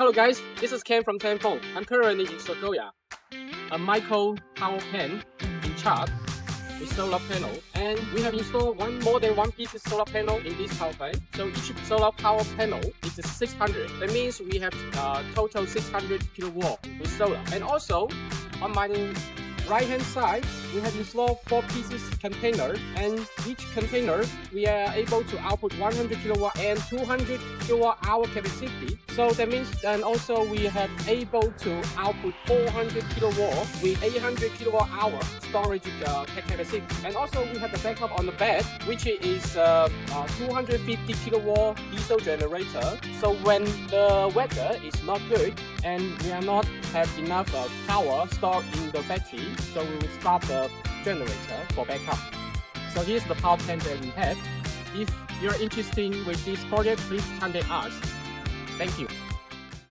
Hello guys, this is Ken from Tenphone. I'm currently in Sogoya, a micro power plant in charge with solar panel, and we have installed more than one piece of solar panel in this power plant. So each solar power panel is 600. That means we have total 600 kW with solar. And also on my right hand side, we have installed 4 pieces container, and each container we are able to output 100 kW and 200 kWh capacity. So that means, and also we have able to output 400 kW with 800 kWh storage capacity. And also we have the backup on the back, which is 250 kW diesel generator. So when the weather is not good and we are not have enough power stored in the battery, so we will start the generator for backup. So here's the power plant that we have. If you're interested with this project, please contact us. Thank you.